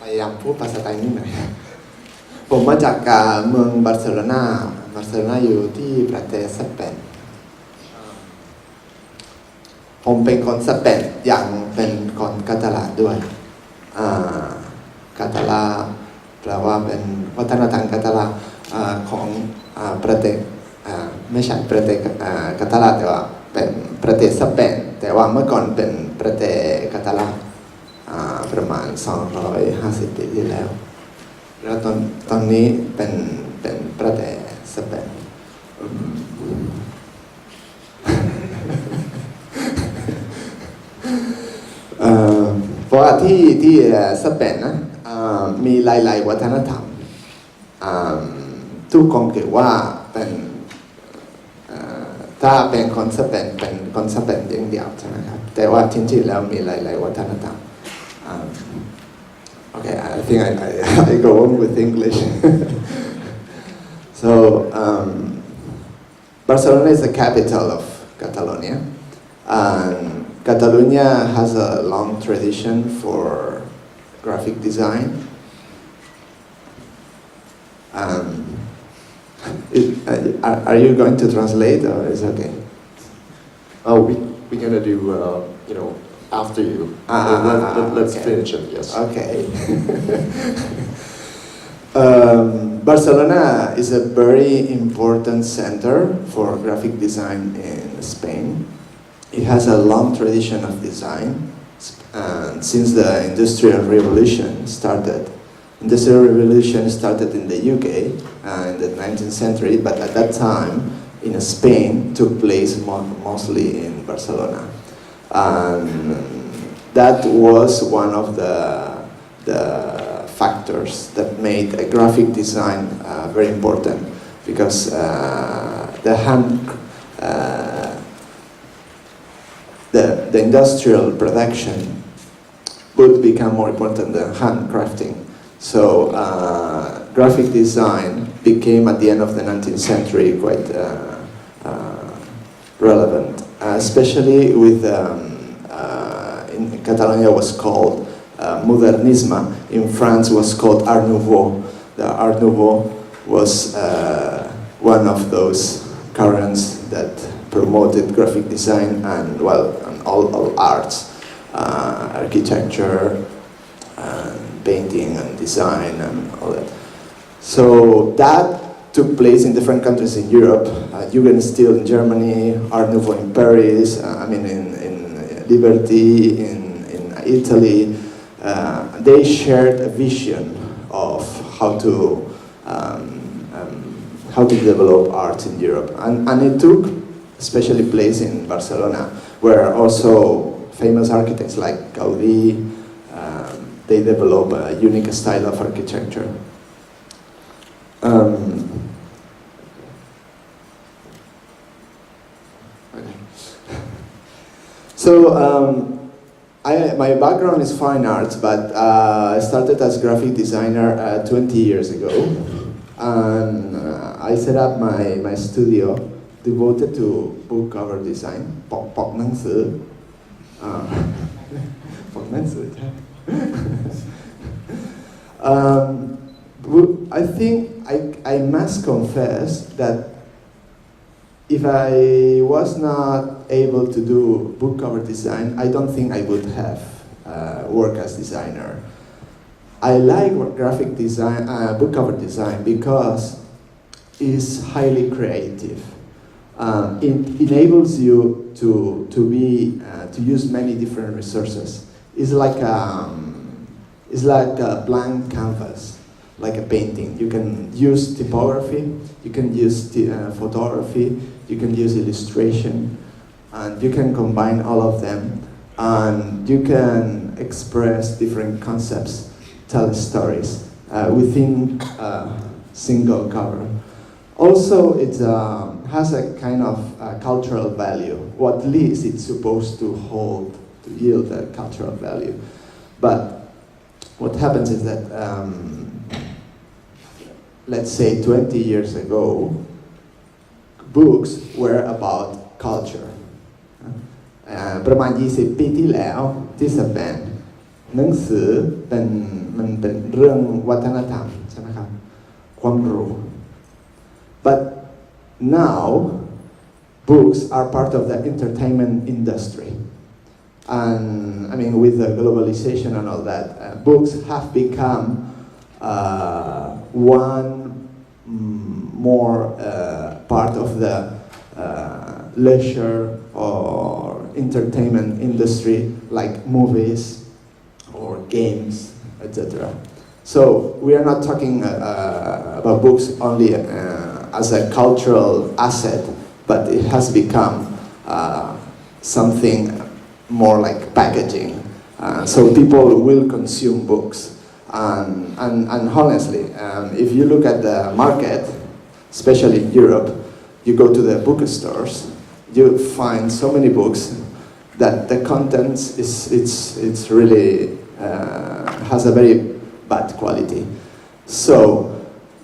พยายามพูดภาษาไทยนิดหน่อยผมมาจากเมืองบาร์เซโลนาอยู่ที่ประเทศสเปนผมเป็นคนสเปนอย่างเป็นคนกาตาลาด้วยกาตาลาแปลว่าเป็นวัฒนธรรมกาตาลาของประเทศไม่ใช่ประเทศกาตาลาแต่ว่าเป็นประเทศสเปนแต่ว่าเมื่อก่อนเป็นประเทศกาตาลาประมาณ250 ปีที่แล้วแล้วตอนนี้เป็นประเทศสเปนเพราะว่าที่สเปนนะมีหลายๆวัฒนธรรมทุกคนคิดว่าเป็นถ้าเป็นคนสเปนเป็นคนสเปนอย่างเดียวใช่ไหมครับแต่ว่าจริงๆแล้วมีหลายๆวัฒนธรรมOkay, I think I go on with English. So, Barcelona is the capital of Catalonia, and Catalonia has a long tradition for graphic design. Are you going to translate, or is it okay? Oh, we're gonna do, after you. Let's okay. finish it, yes. Okay. Barcelona is a very important center for graphic design in Spain. It has a long tradition of design since the Industrial Revolution started. Industrial Revolution started in the UK in the 19th century, but at that time in Spain took place mostly in Barcelona. And that was one of the factors that made a graphic design very important, because the industrial production would become more important than handcrafting. So graphic design became at the end of the 19th century quite relevant. Especially with, in Catalonia was called Modernisme, in France was called Art Nouveau. The Art Nouveau was one of those currents that promoted graphic design and all arts, architecture, and painting and design and all that. So that took place in different countries in Europe. Jugendstil in Germany, Art Nouveau in Paris, in Liberty in Italy. They shared a vision of how to develop art in Europe, and it took especially place in Barcelona, where also famous architects like Gaudí they develop a unique style of architecture. So my background is fine arts, but I started as graphic designer 20 years ago, and I set up my studio devoted to book cover design. ปกหนังสือ ปกหนังสือ I think I must confess that if I was not able to do book cover design, I don't think I would have worked as designer. I like graphic design, book cover design, because it's highly creative. It enables you to use many different resources. It's like a blank canvas, like a painting. You can use typography, you can use photography, you can use illustration, and you can combine all of them, and you can express different concepts, tell stories within a single cover. Also, it has a kind of cultural value, or at least it's supposed to yield a cultural value. But what happens is that, let's say 20 years ago, books were about culture. ประมาณ20 ปีที่แล้วที่สเปนหนังสือมันเป็น เรื่องวัฒนธรรมใช่ไหมครับความรู้ but now books are part of the entertainment industry and I mean with the globalization and all that books have become one more part of the leisure or entertainment industry like movies or games, etc. So we are not talking about books only as a cultural asset, but it has become something more like packaging. So people will consume books. And honestly, if you look at the market, especially in Europe, you go to the bookstores, you find so many books that the contents it's really has a very bad quality. So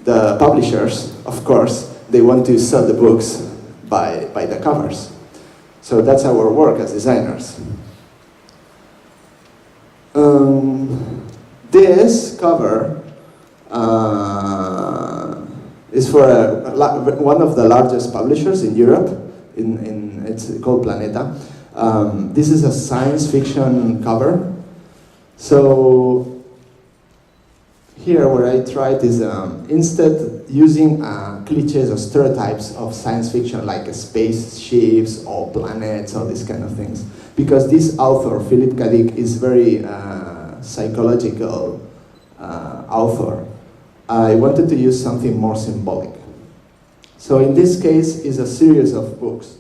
the publishers, of course, they want to sell the books by the covers. So that's our work as designers. This cover is for one of the largest publishers in Europe. It's called Planeta. This is a science fiction cover. So here what I tried is instead using cliches or stereotypes of science fiction like spaceships or planets or these kind of things. Because this author, Philip K. Dick, is very psychological author. I wanted to use something more symbolic. So in this case is a series of books.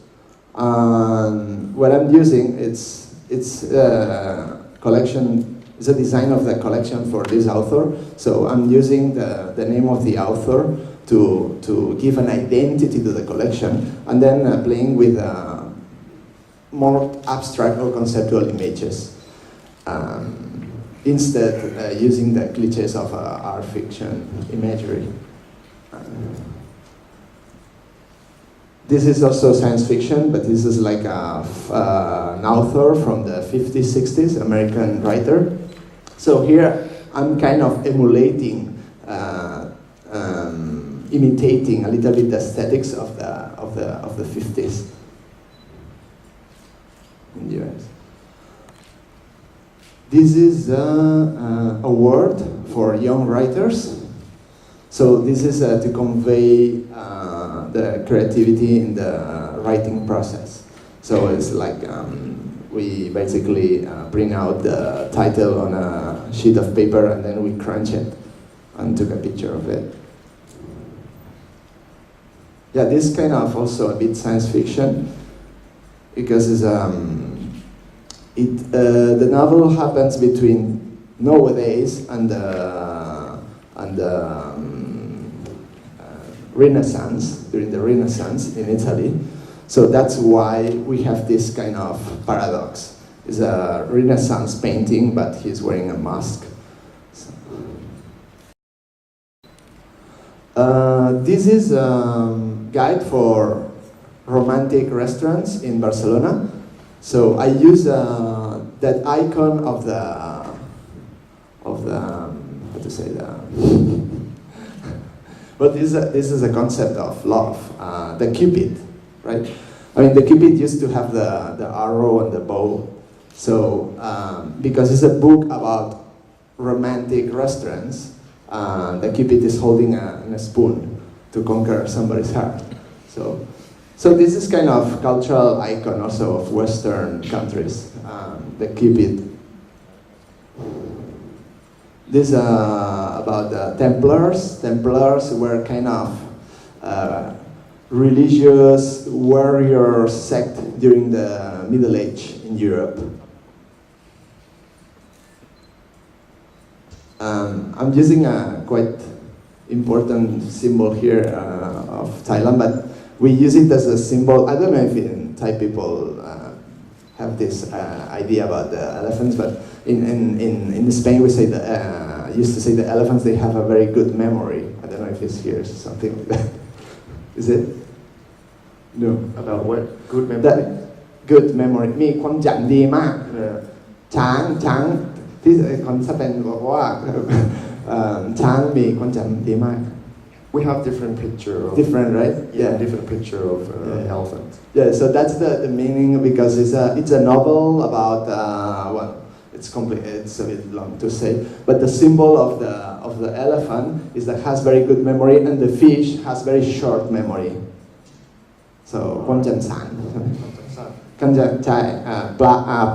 What I'm using it's collection. It's a design of the collection for this author. So I'm using the name of the author to give an identity to the collection, and then playing with more abstract or conceptual images. Instead, using the cliches of art fiction imagery. This is also science fiction, but this is like an author from the 50s, 60s, American writer. So here I'm kind of emulating, imitating a little bit the aesthetics of the 50s in the US. This is an award for young writers. So this is to convey the creativity in the writing process. So it's like we basically print out the title on a sheet of paper and then we crunch it and took a picture of it. Yeah, this kind of also a bit science fiction because it's, the novel happens between nowadays and the Renaissance, during the Renaissance in Italy. So that's why we have this kind of paradox. It's a Renaissance painting, but he's wearing a mask. So. This is a guide for romantic restaurants in Barcelona. So I use that icon of the how to say that. But this is a concept of love, the Cupid, right? I mean, the Cupid used to have the arrow and the bow. So, because it's a book about romantic restaurants, the Cupid is holding a spoon to conquer somebody's heart. So this is kind of cultural icon also of Western countries, the Cupid. This is about the Templars. Templars were kind of religious warrior sect during the Middle Age in Europe. I'm using a quite important symbol here of Thailand, but we use it as a symbol. I don't know if in Thai people have this idea about the elephants, but in Spain we say used to say the elephants, they have a very good memory. I don't know if it's here, something like that. Is it? No. About what? Good memory? That good memory. มีความจำดีมากช้างที่คนสเปนบอกว่า ช้างมีความจำดีมาก We have different picture of different right different picture of elephant. Yeah, so that's the meaning because it's a novel about well, it's complicated. It's a bit long to say, but the symbol of the elephant is that has very good memory, and the fish has very short memory. So ความจำสั้นก็จะใช่ป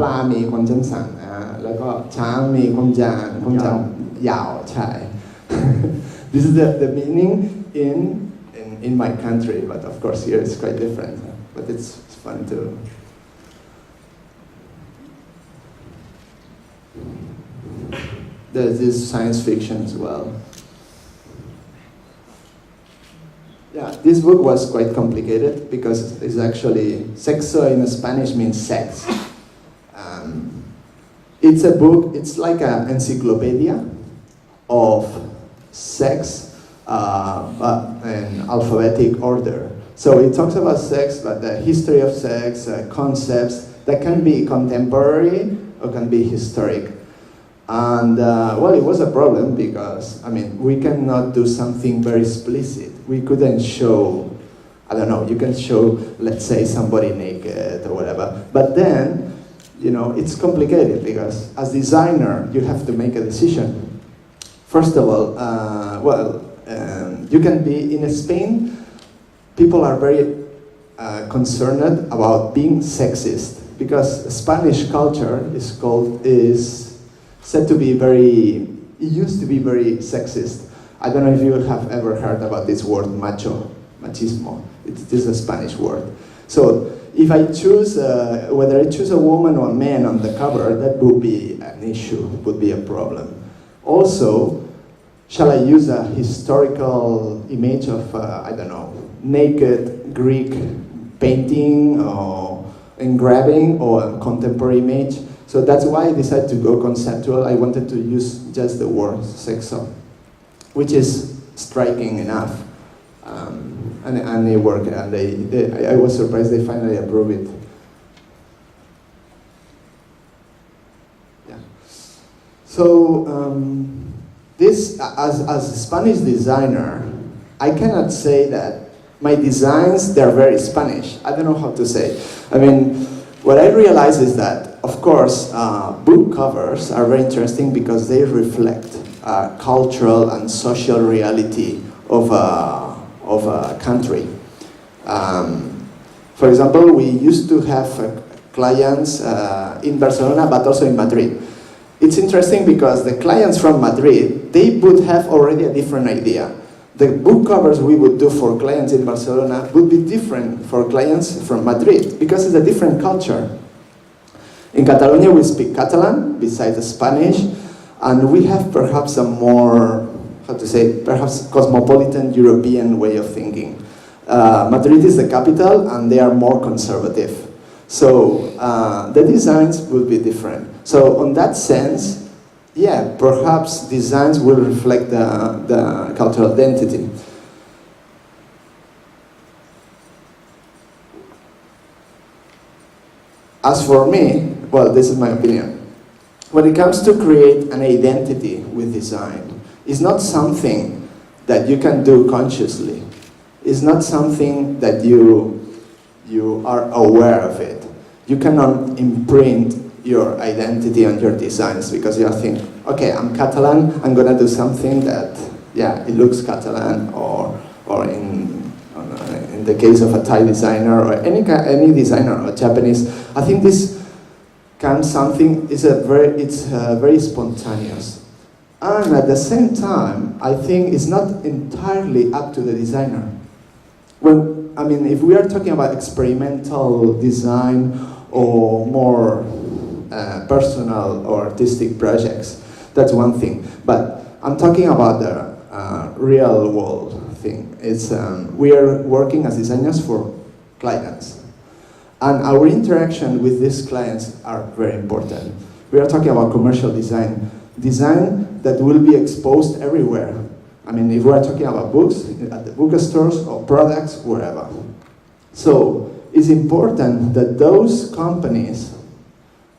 ลามีความจำสั้นแล้วก็ช้างมีความจำยาวใช่ This is the meaning in my country, but of course here it's quite different. But it's fun too. There's this science fiction as well. Yeah, this book was quite complicated because it's actually sexo in Spanish means sex. It's a book. It's like an encyclopedia of sex in alphabetic order. So it talks about sex, but the history of sex, concepts that can be contemporary or can be historic. And well, it was a problem because, I mean, we cannot do something very explicit. We couldn't show, I don't know, you can show, let's say, somebody naked or whatever. But then, you know, it's complicated because as designer, you have to make a decision. First of all, you can be in Spain. People are very concerned about being sexist because Spanish culture is said to be it used to be very sexist. I don't know if you have ever heard about this word machismo. This is a Spanish word. So if I choose, whether I choose a woman or a man on the cover, that would be an issue, would be a problem. Also, shall I use a historical image of, I don't know, naked Greek painting or engraving or a contemporary image? So that's why I decided to go conceptual. I wanted to use just the word sexo, which is striking enough. And they work, and I was surprised they finally approved it. Yeah. So this, as a Spanish designer, I cannot say that my designs, they're very Spanish. I don't know how to say. I mean, what I realize is that, of course, book covers are very interesting because they reflect cultural and social reality of a country. For example, we used to have clients in Barcelona, but also in Madrid. It's interesting because the clients from Madrid, they would have already a different idea. The book covers we would do for clients in Barcelona would be different for clients from Madrid because it's a different culture. In Catalonia, we speak Catalan besides Spanish, and we have perhaps a more, how to say, perhaps cosmopolitan European way of thinking. Madrid is the capital, and they are more conservative. So the designs will be different. So on that sense, yeah, perhaps designs will reflect the cultural identity. As for me, well, this is my opinion. When it comes to create an identity with design, it's not something that you can do consciously. It's not something that you are aware of it. You cannot imprint your identity on your designs because you think, okay, I'm Catalan, I'm gonna do something that, yeah, it looks Catalan, or in the case of a Thai designer or any designer or Japanese, I think this it's very spontaneous. And at the same time, I think it's not entirely up to the designer. If we are talking about experimental design or more personal or artistic projects, that's one thing. But I'm talking about the real world thing. We are working as designers for clients. And our interaction with these clients are very important. We are talking about commercial design that will be exposed everywhere. I mean, if we are talking about books, at the bookstores or products, wherever. So it's important that those companies,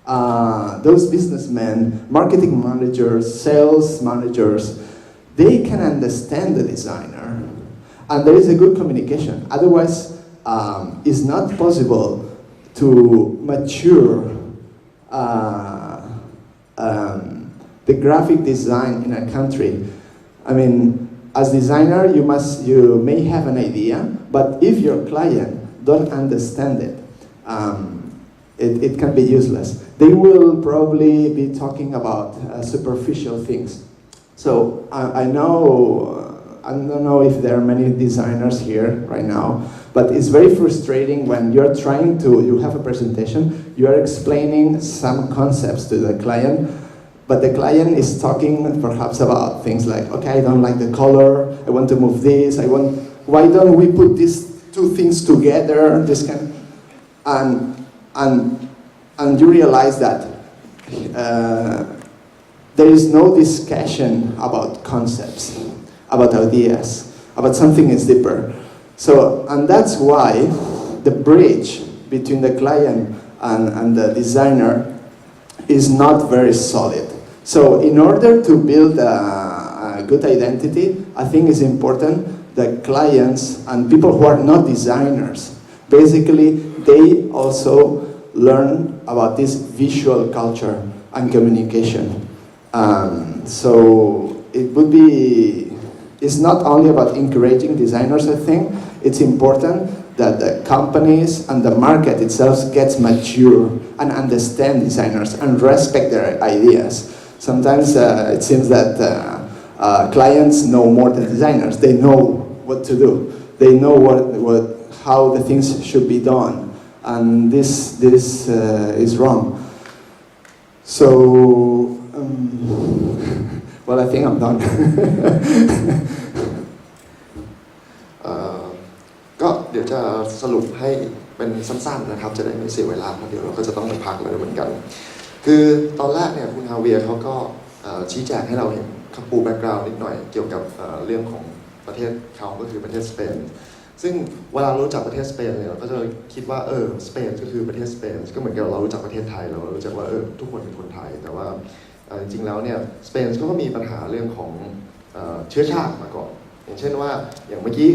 those businessmen, marketing managers, sales managers, they can understand the designer, and there is a good communication. Otherwise, it's not possible to mature the graphic design in a country. I mean, as designer, you may have an idea, but if your client don't understand it, it can be useless. They will probably be talking about superficial things. So I don't know if there are many designers here right now, but it's very frustrating when you have a presentation, you are explaining some concepts to the client, but the client is talking perhaps about things like, okay, I don't like the color, I want to move this, why don't we put these two things together, and you realize that there is no discussion about concepts, about ideas, about something is deeper. So, and that's why the bridge between the client and the designer is not very solid. So in order to build a good identity, I think it's important that clients and people who are not designers, basically they also learn about this visual culture and communication. So it's not only about encouraging designers, I think. It's important that the companies and the market itself gets mature and understand designers and respect their ideas. Sometimes it seems that clients know more than designers. They know what to do. They know how the things should be done. And this is wrong. So, well, I think I'm done. ก็เดี๋ยวจะสรุปให้เป็นสั้นๆนะครับจะได้ไม่เสียเวลาเพราะเดี๋ยวเราก็จะต้องไปพักแล้วเหมือนกันคือตอนแรกเนี่ยคุณฮาเวียร์เขาก็ชี้แจงให้เราเห็นเขาปูแบ็กกราวด์นิดหน่อยเกี่ยวกับเรื่องของประเทศเขาก็คือประเทศสเปนซึ่งเวลาเรารู้จักประเทศสเปนเนี่ยเราก็จะคิดว่าสเปนก็คือประเทศสเปนก็เหมือนกับเรารู้จักประเทศไทยเรารู้จักว่าทุกคนเป็นคนไทยแต่ว่าจริงๆแล้วเนี่ยสเปนก็มีปัญหาเรื่องของเชื้อชาติมาก่อนอย่างเช่นว่าอย่างเมื่อกี้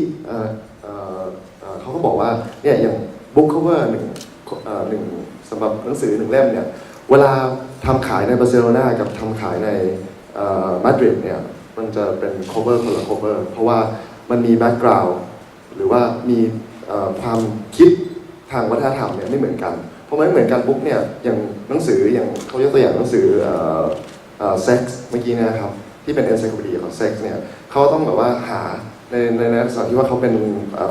เขาก็บอกว่าเนี่ยอย่างบุ๊กคัฟเวอร์หนึ่งสำหรับหนังสือ1เล่มเนี่ยเวลาทำขายในบาร์เซโลนากับทำขายในมาดริดเนี่ยมันจะเป็น cover คนละ cover เพราะว่ามันมี background หรือว่ามีความคิดทางวัฒนธรรมเนี่ยไม่เหมือนกันเพราะมันไม่เหมือนกันปุ๊บเนี่ยอย่างหนังสืออย่างเขายกตัวอย่างหนังสือsex เมื่อกี้นะครับที่เป็น encyclopedia ของ sex เนี่ยเขาต้องแบบว่าหาในลักษณะที่ว่าเขาเป็น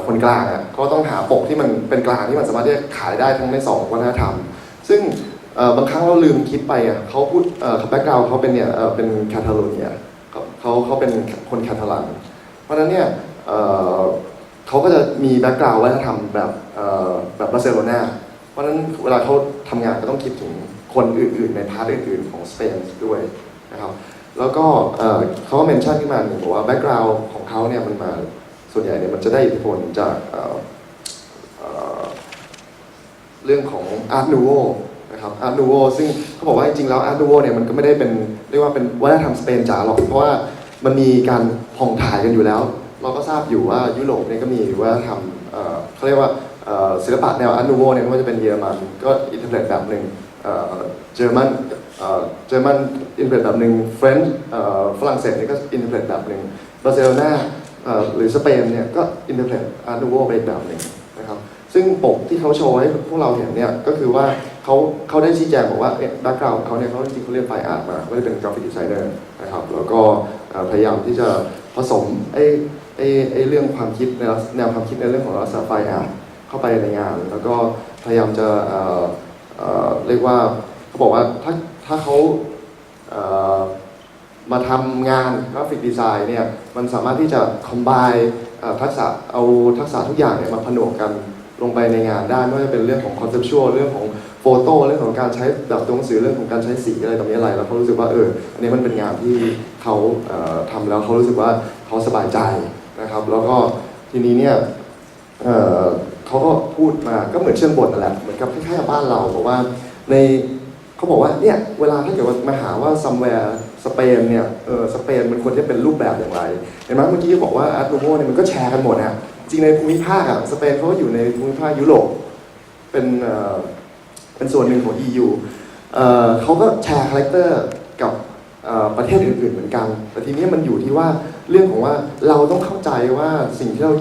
คนกลางอ่ะเขาต้องหาปกที่มันเป็นกลางที่มันสามารถที่จะขายได้ทั้งใน2วัฒนธรรมซึ่งบางครั้งเราลืมคิดไปอ่ะเขาพูดแบ็กกราวด์เขาเป็นเนี่ยเป็นแคทาโลเนียเขาเป็นคนแคทาลันเพราะฉะนั้นเนี่ยเขาก็จะมีแบ็กกราวด์วัฒนธรรมแบบบาร์เซโลนาเพราะฉะนั้นเวลาเขาทำงานก็ต้องคิดถึงคนอื่นๆในพาร์ทอื่นๆของสเปนด้วยนะครับแล้วก็เขาก็เมนชั่นขึ้นมาหนึ่งบอกว่าแบ็กกราวด์ของเขาเนี่ยมันมาส่วนใหญ่เนี่ยมันจะได้อิทธิพลจากเรื่องของอาร์ตนูโวนะครับอาร์ตนูโวซึ่งเขาบอกว่าจริงๆแล้วอาร์ตนูโวเนี่ยมันก็ไม่ได้เป็นเรียกว่าเป็นวัฒนธรรมสเปนจ๋าหรอกเพราะว่ามันมีการผ่องถ่ายกันอยู่แล้วเราก็ทราบอยู่ว่ายุโรปเนี่ยก็มีวัฒนธรรมเขาเรียกว่าศิลปะแนวอาร์ตนูโวเนี่ยไม่ว่าจะเป็นเยอรมันก็อินเทอร์เน็ตแบบหนึ่งเยอรมันอินเทอร์เน็ตแบบหนึ่งเฟรนช์ฝรั่งเศสเนี่ยก็อินเทอร์เน็ตแบบหนึ่งบาร์เซโลนาหรือสเปนเนี่ยก็อินเทอร์เน็ตอาร์ตนูโวไปแบบหนึ่งนะครับซึ่งปกที่เขาโชว์ให้พวกเราเห็นเนี่ยก็คือว่าเขาได้ชี้แจงบอกว่าแบ็คกราวด์ของเขาเนี่ยเขาจริงๆเขาเรียนไฟอาร์ตมาไม่ได้เป็นกราฟิกดีไซเนอร์นะครับแล้วก็พยายามที่จะผสมเรื่องความคิดแนวความคิดในเรื่องของลักษณะไฟอาร์ตเข้าไปในงานแล้วก็พยายามจะเรียกว่าเขาบอกว่าถ้าเขามาทำงานกราฟิกดีไซน์เนี่ยมันสามารถที่จะคอมไบน์ทักษะทุกอย่างเนี่ยมาผนวกกันลงไปในงานได้ไม่ว่าจะเป็นเรื่องของคอนเซปชวลเรื่องของโฟโต้เรื่องของการใช้แบบตัวหนังสือเรื่องของการใช้สีอะไรต่อมีอะไรแล้วเขารู้สึกว่าอันนี้มันเป็นงานที่เขาทำแล้วเขารู้สึกว่าเขาสบายใจนะครับแล้วก็ทีนี้เนี่ยเขาก็พูดมาก็เหมือนเชิงบทนั่นแหละเหมือนกับคล้ายๆกับบ้านเราบอกว่าเขาบอกว่าเนี่ยเวลาถ้าเกิดว่ามาหาว่า somewhere สเปนเนี่ยสเปนมันควรจะเป็นรูปแบบอย่างไรเห็นไหมเมื่อกี้บอกว่าอาร์ตโนโวเนี่ยมันก็แชร์กันหมดนะจริงในภูมิภาคสเปนเขาก็อยู่ในภูมิภาคยุโรปเป็นส่วนหนึ่งของ EU เขาก็แชร์คาแรคเตอร์กับประเทศอื่นๆเหมือนกันแต่ทีนี้มันอยู่ที่ว่าเรื่องของว่าเราต้องเข้าใจว่าสิ่งที่เรา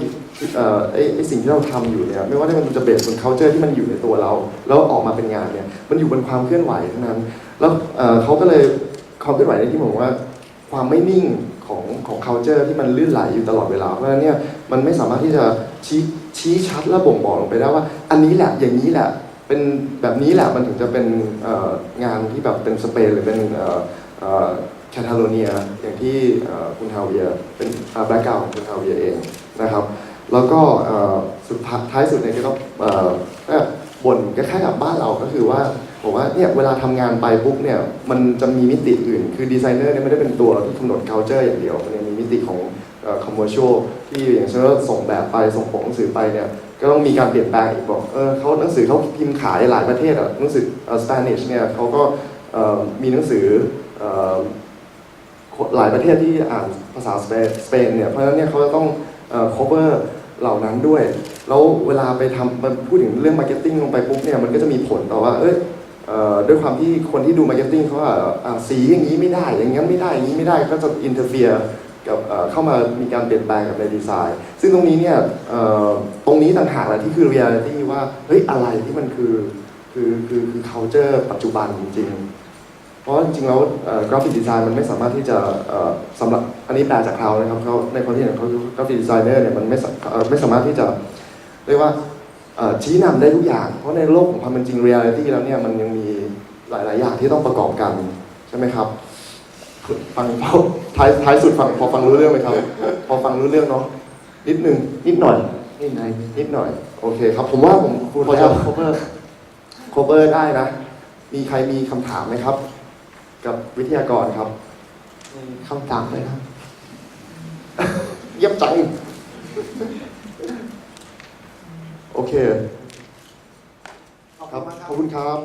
สิ่งที่เราทำอยู่เนี่ยไม่ว่ามันจะเบสบน culture ที่มันอยู่ในตัวเราแล้วออกมาเป็นงานเนี่ยมันอยู่บนความเคลื่อนไหวเท่านั้นแล้วเขาก็เลยความเคลื่อนไหวในที่ผมว่าความไม่นิ่งของ culture ที่มันลื่นไหลอยู่ตลอดเวลาเพราะฉะนั้นเนี่ยมันไม่สามารถที่จะชี้ชัดและบ่งบอกลงไปได้ว่าอันนี้แหละอย่างนี้แหละเป็นแบบนี้แหละมันถึงจะเป็นงานที่แบบเป็นสเปนหรือเป็นแคทาโลเนียอย่างที่คุณฮาเวียเป็นแบ็คกราวด์ของคุณฮาเวียเองนะครับแล้วก็สุดท้ายสุดเนี่ยก็ต้องบ่นคล้ายๆกับบ้านเราก็คือว่าผมว่าเนี่ยเวลาทำงานไปปุ๊บเนี่ยมันจะมีมิติอื่นคือดีไซเนอร์เนี่ยไม่ได้เป็นตัวที่กำหนด culture อย่างเดียวมันยังมีมิติของcommercial ที่อย่างเช่นว่าส่งแบบไปส่งปกหนังสือไปเนี่ยก็ต้องมีการเปลี่ยนแปลงอีกบอกเขาหนังสือเขาพิมพ์ขายหลายประเทศหนังสือSpanish เนี่ยเขาก็มีหนังสือหลายประเทศที่อ่านภาษาสเปนเนี่ยเพราะฉะนั้นเนี่ยเขาจะต้องcover เหล่านั้นด้วยแล้วเวลาไปทำมันพูดถึงเรื่อง marketing ลงไปปุ๊บเนี่ยมันก็จะมีผลต่อว่าด้วยความที่คนที่ดู marketing เขาว่าสีอย่างนี้ไม่ได้อย่างนี้ไม่ได้อย่างนี้ไม่ได้ก็จะ interfere กับเข้ามามีการเปลี่ยนแปลงกับในดีไซน์ซึ่งตรงนี้เนี่ยตรงนี้ต่างหากแหละที่คือ reality ว่าเฮ้ยอะไรที่มันคือ culture ปัจจุบันจริงๆเพราะจริงๆแล้วกราฟิกดีไซน์มันไม่สามารถที่จะสำหรับอันนี้แปลจากเขานะครับเขาในความที่เขากราฟิกดีไซเนอร์เนี่ยมันไม่สามารถที่จะเรียกว่าชี้นำได้ทุกอย่างเพราะในโลกของความเป็นจริง reality แล้วเนี่ยมันยังมีหลายๆอย่างที่ต้องประกอบกันใช่ไหมครับฟังท้ายสุดพอฟังรู้เรื่องไหมครับพอฟังรู้เรื่องเนาะนิดหน่อยโอเคครับผมว่าผมพอจะ cover ได้นะมีใครมีคำถามไหมครับกับวิทยากรครับคำถามเลยครับ เยี่ยมจังโอเคขอบคุณครับ